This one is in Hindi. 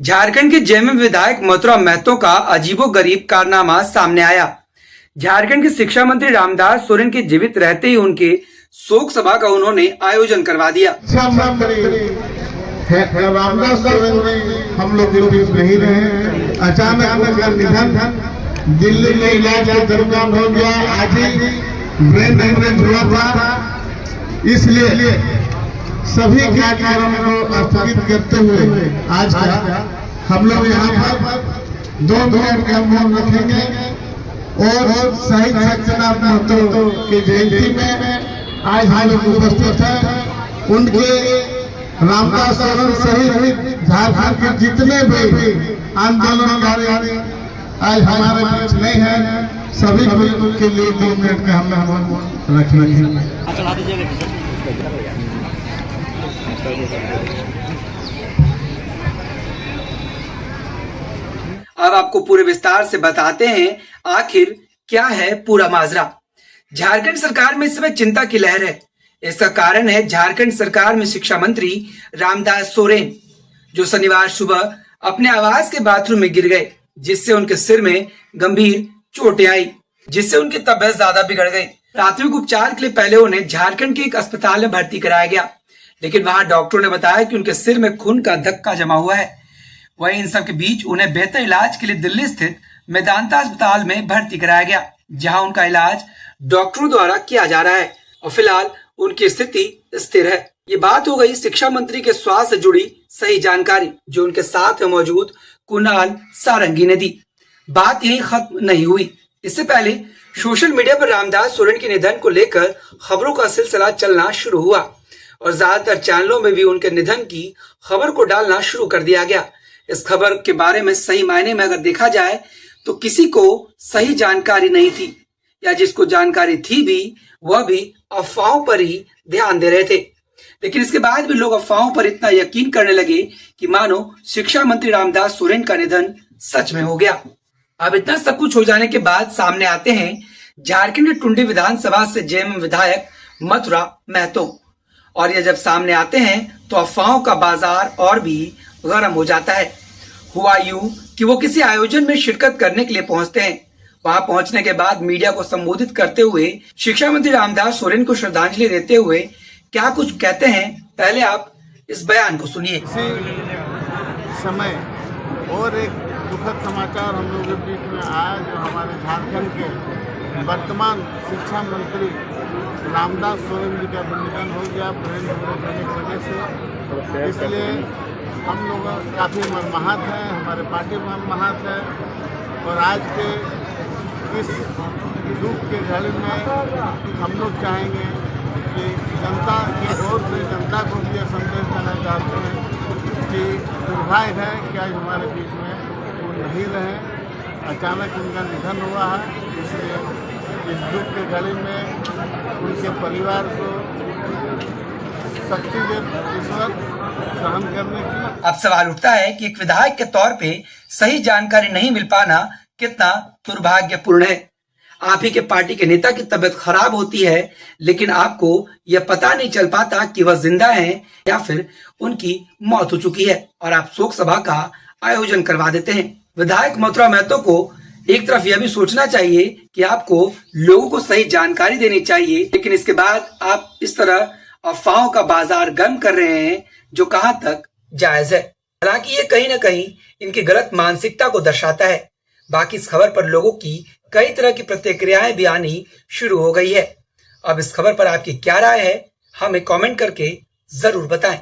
झारखंड के जेएमएम विधायक मथुरा महतो का अजीबोगरीब कारनामा सामने आया। झारखंड के शिक्षा मंत्री रामदास सोरेन के जीवित रहते ही उनके शोक सभा का उन्होंने आयोजन करवा दिया। रामदास सोरेन जी हम लोग के बीच नहीं रहे, अचानक उनका निधन दिल्ली में इलाज के दरमियान हो गया। आज ही ब्रेन हेमरेज हुआ था, इसलिए सभी कार्यक्रम को स्थगित करते हुए आज हम लोग यहाँ पर 2 मिनट का मौन रखेंगे और शहीद सत्यनारायण महतो की जयंती में आज हम लोग उपस्थित हैं। उनके रामदास सोरेन सहित झारखंड के जितने भी आंदोलनकारी आज हमारे बीच नहीं है, सभी के लिए 2 मिनट का हम मौन रखेंगे। अब आपको पूरे विस्तार से बताते हैं आखिर क्या है पूरा माजरा। झारखंड सरकार में इस समय चिंता की लहर है। इसका कारण है झारखंड सरकार में शिक्षा मंत्री रामदास सोरेन, जो शनिवार सुबह अपने आवास के बाथरूम में गिर गए, जिससे उनके सिर में गंभीर चोटें आई, जिससे उनकी तबीयत ज्यादा बिगड़ गई। प्राथमिक उपचार के लिए पहले उन्हें झारखंड के एक अस्पताल में भर्ती कराया गया, लेकिन वहां डॉक्टरों ने बताया कि उनके सिर में खून का धक्का जमा हुआ है। वहीं इन सब के बीच उन्हें बेहतर इलाज के लिए दिल्ली स्थित मेदांता अस्पताल में भर्ती कराया गया, जहां उनका इलाज डॉक्टरों द्वारा किया जा रहा है और फिलहाल उनकी स्थिति स्थिर है। ये बात हो गई शिक्षा मंत्री के स्वास्थ्य से जुड़ी सही जानकारी, जो उनके साथ में मौजूद कुणाल सारंगी ने दी। बात यही खत्म नहीं हुई। इससे पहले सोशल मीडिया पर रामदास सोरेन के निधन को लेकर खबरों का सिलसिला चलना शुरू हुआ और ज्यादातर चैनलों में भी उनके निधन की खबर को डालना शुरू कर दिया गया। इस खबर के बारे में सही मायने में अगर देखा जाए तो किसी को सही जानकारी नहीं थी, या जिसको जानकारी थी भी वह भी अफवाहों पर ही ध्यान दे रहे थे। लेकिन इसके बाद भी लोग अफवाहों पर इतना यकीन करने लगे कि मानो शिक्षा मंत्री रामदास सोरेन का निधन सच में हो गया। अब इतना सब कुछ हो जाने के बाद सामने आते हैं झारखंड के टुंडी विधानसभा से जेएमएम विधायक मथुरा महतो, और ये जब सामने आते हैं तो अफवाहों का बाजार और भी गर्म हो जाता है। हुआ यूं कि वो किसी आयोजन में शिरकत करने के लिए पहुंचते हैं। वहां पहुंचने के बाद मीडिया को संबोधित करते हुए शिक्षा मंत्री रामदास सोरेन को श्रद्धांजलि देते हुए क्या कुछ कहते हैं, पहले आप इस बयान को सुनिए। समय और एक दुखद समाचार हम लोगों के बीच में आया, जो हमारे झारखंड के वर्तमान शिक्षा मंत्री रामदास सोरेन जी का निधन हो गया ब्रेन हेमरेज की वजह से। इसलिए हम लोग काफ़ी मर्माहत हैं, हमारे पार्टी मर्माहत है, और आज के इस दुख के घड़ी में हम लोग चाहेंगे कि जनता की ओर से जनता को भी यह संदेश देना चाहते हैं कि दुर्भाग्य है कि आज हमारे बीच में वो नहीं रहे, अचानक उनका निधन हुआ है। इसलिए इस दुख के घड़ी में उनके परिवार को शक्ति दे ईश्वर सहन करने की। अब सवाल उठता है कि एक विधायक के तौर पे सही जानकारी नहीं मिल पाना कितना दुर्भाग्यपूर्ण है। आप ही के पार्टी के नेता की तबीयत खराब होती है, लेकिन आपको यह पता नहीं चल पाता कि वह जिंदा हैं या फिर उनकी मौत हो चुकी है, और आप शोक सभा का आयोजन करवा देते हैं। विधायक मथुरा महतो को एक तरफ यह भी सोचना चाहिए कि आपको लोगों को सही जानकारी देनी चाहिए, लेकिन इसके बाद आप इस तरह अफवाहों का बाजार गर्म कर रहे हैं, जो कहां तक जायज है। हालांकि ये कहीं ना कहीं इनकी गलत मानसिकता को दर्शाता है। बाकी इस खबर पर लोगों की कई तरह की प्रतिक्रियाएं भी आनी शुरू हो गई है। अब इस खबर पर आपकी क्या राय है, हमें कमेंट करके जरूर बताएं।